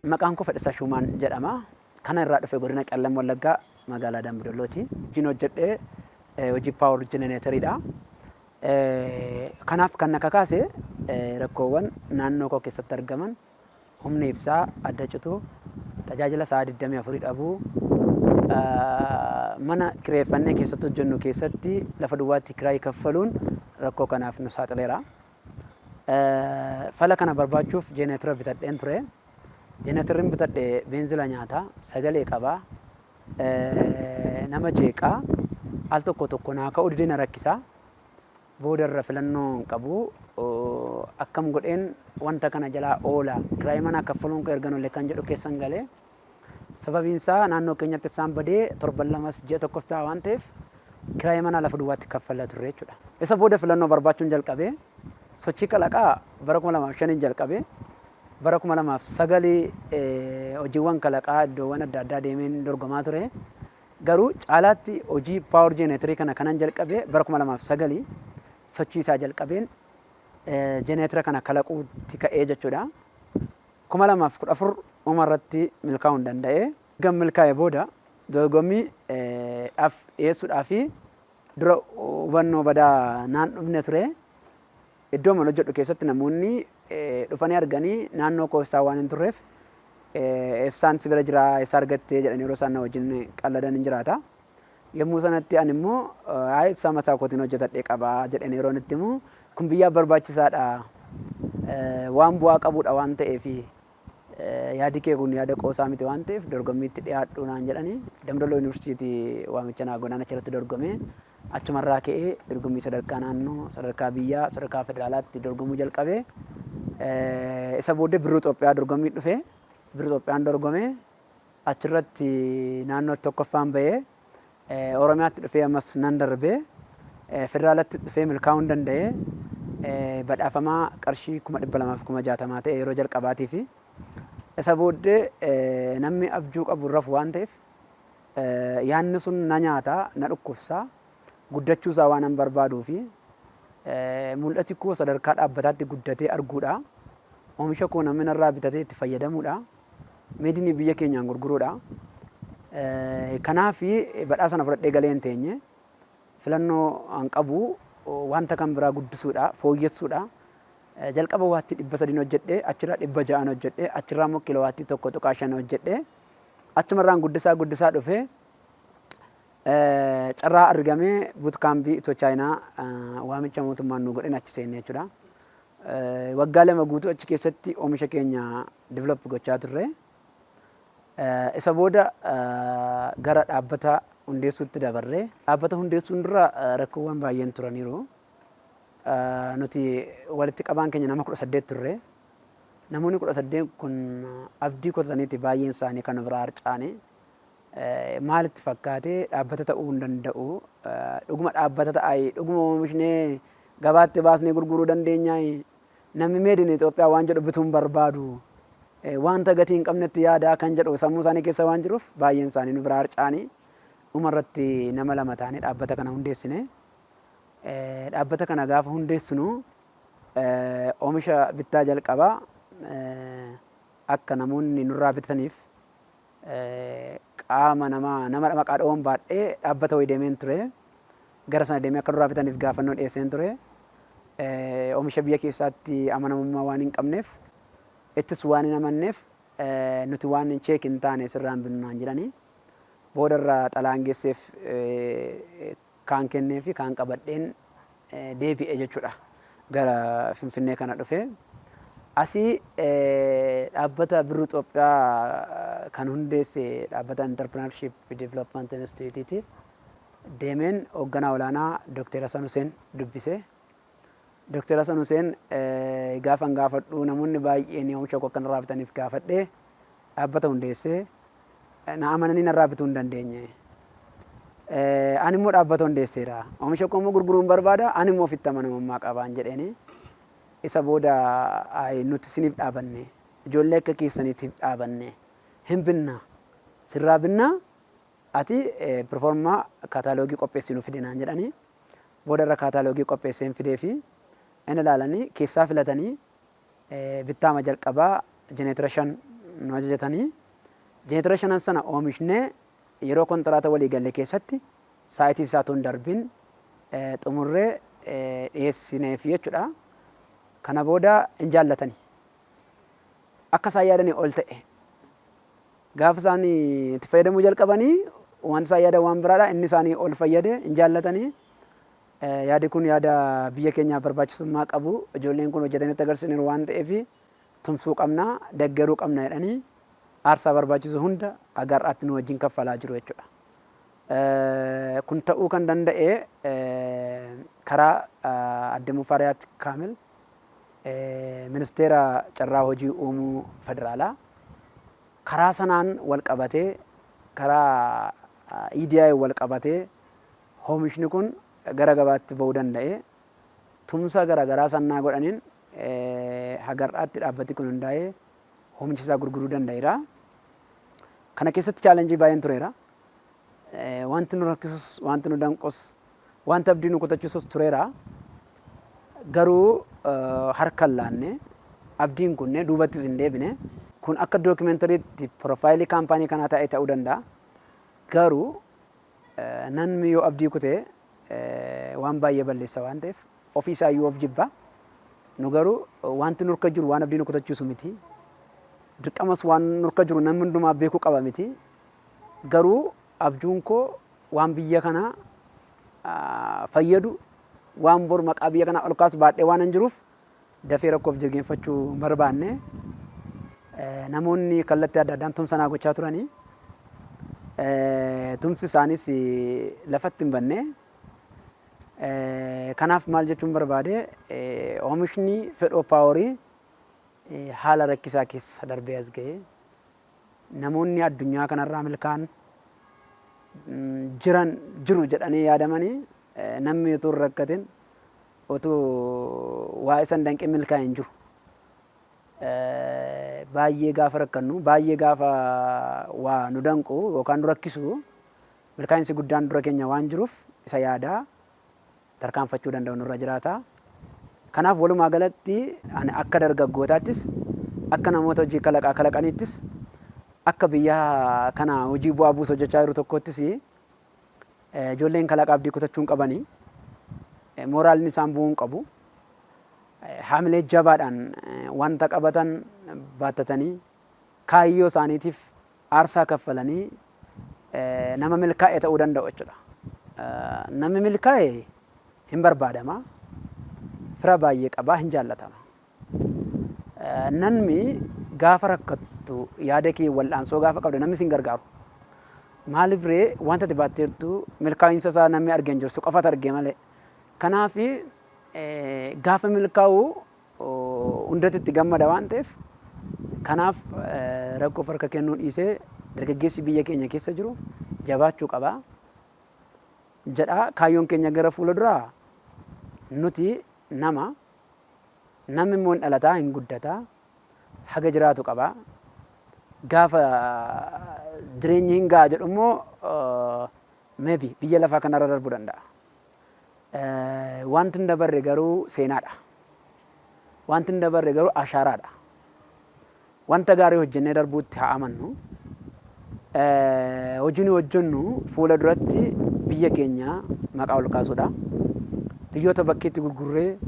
Maqaan koo Fedhisaa Shumaan jedhama. Kana irraa dhufe godina Qellam Wallaggaa magaalaa Dambidolloti. Hojiin hojjedhee hojii paawar jenereetariidha. Kanaaf kan na kakaase rakkoowwan naannoo koo keessatti argaman humni ibsaa adda cituu, tajaajila sa'a 24 dhabuu, mana kireeffannee keessatti hojjennu keessatti lafa duwwaatti kiraayii kaffaluun rakkoo kanaaf nu saaxileera. Fala kana barbaachuuf jenereetara bitadheen ture. Jenereetarri bitadhe beenzila nyaataa, sagalee qabaa, nama jeeqaa, al tokko tokko naa ka'uu didee na rakkisaa. Boodarra filannoo qabu akkam godheen wanta kana jalaa oola kiraayii manaa kaffaluun koo erganollee kan jedhu keessan galee sababiin isaa naannoo keenyatti ibsaan badee torban lamas ji'a tokkos ta'a waan ta'eef kiraayii manaa lafa duwwaatti kaffalaa turre jechuudha. Isa booda filannoo barbaachuun jalqabee sochii kalaqaa bara 2005 jalqabee bara 2009 hojiiwwan kalaqaa iddoowwan adda addaa deemeen dorgomaa ture. Garuu caalaatti hojii paawar jenereetarii kana kanan jalqabee bara 2009 sochii isaa jalqabeen jenereetara kana kalaquutti ka'ee jechuudha. 2014 umarratti milkaa'uu danda'ee gam milkaa'e booda dorgommii dhiyeessuudhaa fi dura hubannoo badaa naan dhufne ture. Iddoo mana hojjedhu keessatti namoonni dhufanii arganii naannoo koo isaa waan hin turreef ibsaan si bira jira isa argattee jedhanii yeroo isaan na wajjin qalladan hin jiraata. Yommuu sanatti ani immoo ibsaa mataa kootiin hojjetadhee qabaa jedheen yeroo itti immoo kun biyyaaf barbaachisaadha waan bu'aa qabudha waan ta'eef yaadi kee kun yaada qoosaa miti waan ta'eef dorgommiitti dhiyaadhu naan jedhanii Dambidolloo Yuunivarsiitii waamicha naa godhaan achirratti dorgomee achumarraa ka'ee dorgommii sadarkaa naannoo, sadarkaa biyyaa, sadarkaa federaalaatti dorgomuu jalqabee isa booddee birruu Itoophiyaa dorgommii dhufee birruu Itoophiyaan dorgomee achirratti naannoo tokkoffaan bahee Oromiyaatti dhufee ammas nan darbee federaalatti dhufee milkaa'uu hin danda'ee badhaafamaa qarshii 260,000 ta'e yeroo jalqabaatii fi isa booddee namni abjuu qabu rafu waan ta'eef yaanni sun na nyaataa na dhukkubsaa guddachuu isaa waan an barbaaduu fi mul'ati koo sadarkaa dhaabbataatti guddatee arguudha. Oomisha koo namni narraa bitatee itti fayyadamuudha. Meedinii biyya keenyaan gurguruudha. Kanaaf badhaa sana fudhadhee galee hin teenye filannoo an qabu wanta kan biraa guddisuudha, fooyyessuudha. Jalqaba waattii 300 hojjedhee achirraa 600 hojjedhee achirraa immoo kilowaattii 1.5 hojjedhee achumarraan guddisaa dhufee carraa argamee buutkaambii Itoo Chaayinaa waamicha mootummaan nu godheen achi seenne jechuudha. Waggaa 2 guutuu achi keessatti oomisha keenya develop gochaa turre. Isa booda gara dhaabbata hundeessuutti dabarree dhaabbata hundeessuun dura rakkoowwan baay'een turaniiru. Nuti walitti qabaan keenya nama 18 turre. Namoonni 18 kun abdii kutataniiti baay'een isaanii kan biraa harcaane. Maalitti fakkaatee dhaabbata ta'uu hin danda'u. Dhuguma dhaabbata ta'aa dhuguma oomishnee gabaatti baasnee gurguruu dandeenya. Namni meedin Itoophiyaa waan jedhu bituun barbaadu. Wanta gatii hin qabnetti yaadaa kan jedhu sammuu isaanii keessa waan jiruuf baay'een isaanii nu biraa harcaanii dhumarratti nama 2 taanee dhaabbata kana hundeessine. Dhaabbata kana gaafa hundeessinu oomisha bittaa jalqabaa akka namoonni nurraa bitataniif qaama nama maqaa dha'uun baadhee dhaabbata wayii deemeen ture. Gara sana deemee akka nurraa bitaniif gaafannoo dhiyeesseen ture. Oomisha biyya keessaatti amanamummaa waan hin qabneef ittis waan hin amanneef nuti waan hin cheek hin taane sirraan binnaan jedhanii boodarraa xalaan geesseef kaan kennee fi kaan qabadheen deebi'e jechuudha. Gara Finfinnee kana dhufee asii dhaabbata birruu Itoophiyaa kan hundeesse dhaabbata Entrepreneurship Development Institute deemeen hoogganaa olaanaa Dr. Hasan Hussein dubbise. Dr. Hasan Hussein gaafan gaafadhu namoonni baay'een oomisha koo kanarraa bitaniif gaafadhee dhaabbata hundeessee na amananii narraa bituu hin dandeenye. Ani immoo dhaabbata hundeesseera. Oomisha koo immoo gurguruun barbaada. Ani immoo ofitti amanamummaa qabaan jedheeni. Isa booda nuti isiniif dhaabanne ijoollee akka keessaniitiif dhaabanne hin binna sirraa binna ati performaa kaataaloogii qopheessinu fidinaan jedhanii boodarra kaataaloogii qopheesseen fidee fi inni ilaalanii keessaa filatanii bittaama jalqabaa jenereetara 5 nu ajajatanii jeneetara shanan sana oomishnee yeroo kontiraata walii galle keessatti sa'aatii isaa tun darbin xumurree dhiyeessineef jechuudha. Kana booda hin jaallatanii. Akka isaan yaadanii ol ta'e. Gaafa isaan itti fayyadamuu jalqabanii wanti isaan yaadan waan biraadha. Inni isaanii ol fayyade hin jaallatanii. Yaadi kun yaada biyya keenyaaf barbaachisummaa qabu. Ijoolleen kun hojjetanii nutti agarsiisaniiru waan ta'eef tumsuu qabna, deeggaruu qabna jedhanii aarsaa barbaachisu hunda haga har'aatti nu wajjin kaffalaa jiru jechuudha. Kun ta'uu kan danda'e karaa Aadde Mufariyaat Kaamil ministeera carraa hojii uumuu federaalaa karaa sanaan wal qabatee karaa EDI wal qabatee oomishni kun gara gabaatti ba'uu danda'e. Tumsa garaagaraa sannaa godhaniin haga har'aatti dhaabbati kun hundaa'ee oomisha isaa gurguruu danda'eera. Kana keessatti chaalenjii baay'een tureera. Wanti nu rakkisus, wanti nu danqus, wanti abdii nu kutachiisus tureera. Garuu harka hin laanne abdiin kunne duubattis hin deebine. Kun akka dookimentariitti piroofaayilii kaampaanii kanaa ta'ee ta'uu danda'a. Garuu namni yoo abdii kutee waan baay'ee balleessa waan ta'eef ofiisaa iyyuu of jibba. Nu garuu wanti nurka jiru waan abdii nu kutachiisu miti. Dirqamas waan nurka jiru namni hundumaa beekuu qaba miti. Garuu abjuun koo waan biyya kana fayyadu waan bor maqaa biyya kana ol kaasu baadhee waan hin jiruuf dafee rakkoof jilgeenfachuu hin barbaanne. Namoonni kallattii adda addaan tumsa naa gochaa turanii tumsi isaanis lafatti hin banne. Kanaaf maal jechuun barbaade oomishni fedhoo paaworii haala rakkisaa keessa darbee as ga'e. Namoonni addunyaa kanarraa milkaan jiru jedhanii yaadamanii namni utuu hin rakkatin utuu waa isan danqee milkaa hin jiru. Baay'ee gaafa rakkannu, baay'ee gaafa waa nu danqu yookaan nu rakkisu milkaa'insi guddaan dura keenya waan jiruuf isa yaadaa tarkaanfachuu danda'u nurra jiraata. Kanaaf walumaa galatti ani akka dargaggootaattis akka namoota hojii kalaqaa kalaqaniittis akka biyya kana hojii bu'aa buusu hojjechaa jiru tokkottis ijoolleen kalaqaa abdii kutachuu hin qabanii. Mooraalni isaan bu'uu hin qabu. Haamilee jabaadhaan wanta qabatan baattatanii kaayyoo isaaniitiif aarsaa kaffalanii nama milkaa'e ta'uu danda'u jechuudha. Namni milkaa'e hin barbaadama. Fira baay'ee qabaa, hin jaallatama. Namni gaafa rakkattu yaada kee wal'aansoo gaafa qabdu namni sin gargaaru. Maaliif ree wanta ati baatteertu milkaa'insa isaa namni argee hin jirsu qofatu argee malee. Kanaaf gaafa milkaa'u hundatti itti gammada waan ta'eef kanaaf rakkoof harka kennuu dhiisee dargaggeessi biyya keenya keessa jiru jabaachuu qaba. Jedha kaayyoon keenya gara fuula duraa nuti namni immoo dhalataa hin guddataa haga jiraatu qaba. Gaafa jireenyi hin ga'a jedhu immoo maybe biyya lafaa kanarra darbuu danda'a. Wanti hin dabarre garuu seenaadha. Wanti hin dabarre garuu ashaaraadha. Wanta gaarii hojjennee darbuutti haa amannu. Hojii hojjennu fuula duratti biyya keenya maqaa ol kaasuudha. Biyyoota bakkeetti gurgurree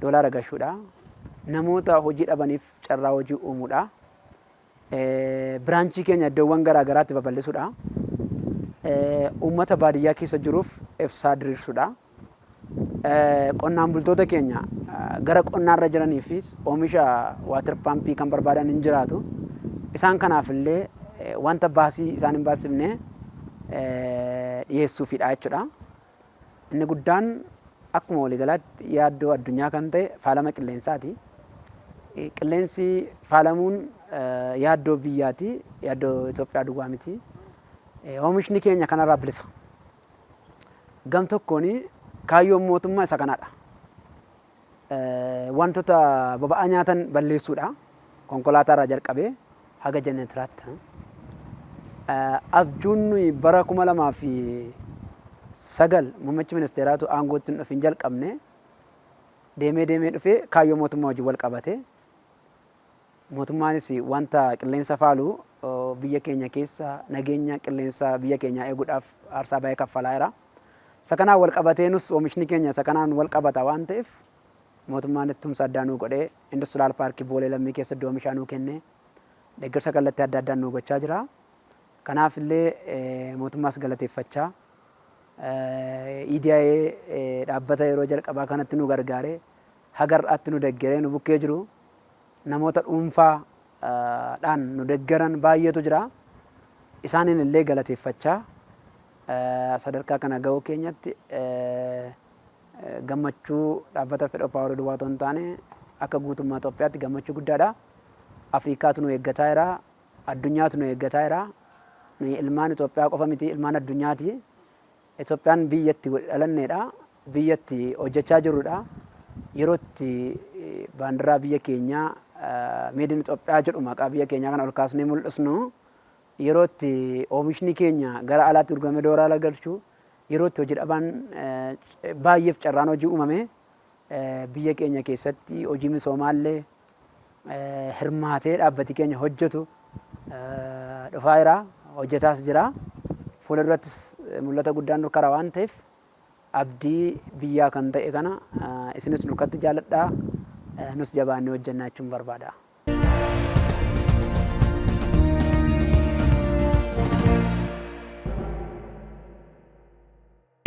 doolaara gashuudha. Namoota hojii dhabaniif carraa hojii uumuudha. Biraanchii keenya iddoowwan garaa garaatti babal'isuudha. Uummata baadiyyaa keessa jiruuf ibsaa diriirsuudha. Qonnaan bultoota keenya gara qonnaarra jiraniifis oomisha waatar paampii kan barbaadan hin jiraatu. Isaan kanaaf illee wanta baasii isaan hin baasifne dhiyeessuufidha jechuudha. Inni guddaan akkuma waliigalaatti yaaddoo addunyaa kan ta'e faalama qilleensaati. Qilleensi faalamuun yaaddoo biyyaati, yaaddoo Itoophiyaa duwwaa miti. Oomishni keenya kanarraa bilisa. Gam tokkoon kaayyoon mootummaa isa kanaadha. Wantoota boba'aa nyaatan balleessuudha. Konkolaataarraa jalqabee haga jeneetiraatti. Abjuun nuyi bara 2009 muummichi ministeeraatu aangootti hin dhufin jalqabne deemee dhufee kaayyoo mootummaa wajjin wal qabate mootummaanis wanta qilleensa faalu biyya keenya keessa nageenya qilleensa biyya keenya eeguudhaaf aarsaa baay'ee kaffalaa jira. Isa kanaan wal qabateenus oomishni keenya isa kanaan wal qabata waan ta'eef mootummaan ittumsa addaa nuu godhee industiraal paarkii Boolee Lammii keessatti oomishaa nuu kennee deeggarsa kallattii adda addaan nuu gochaa jira. Kanaaf illee mootummaas galateeffachaa EDIA dhaabbata yeroo jalqabaa kanatti nu gargaaree hagar'aatti nu deeggaree nu bukkee jiru namoota dhuunfaadhaan nu deeggaran baay'eetu jira. Isaaniin illee galateeffachaa sadarkaa kana gahuu keenyatti gammachuu dhaabbata Fedhoo Paawar duwwaa otoo hin taane akka guutummaa Itoophiyaatti gammachuu guddaadha. Afrikaatu nu eeggataa jira, addunyaatu nu eeggataa jira. Ilmaan Itoophiyaa qofa miti, ilmaan addunyaati. Itoophiyaan biyyatti dhalanneedha, biyyatti hojjechaa jirudha. Yeroo itti baandiraa biyya keenyaa Made in Itoophiyaa jedhu maqaa biyya keenyaa kana ol kaasnee mul'isnu, yeroo itti oomishni keenya gara alaatti urgamee doolaara galchu, yeroo itti hojii dhabaan baay'eef carraan hojii uumame biyya keenya keessatti hojii misoomaallee hirmaatee dhaabbati keenya hojjetu dhufaa jira, hojjetaas jira. Fuula durattis mul'ata guddaan karaa waan ta'eef abdii biyyaa kan ta'e kana isinis nurkatti jaalladhaa, nus jabaannee hojjennaa jechuun barbaada.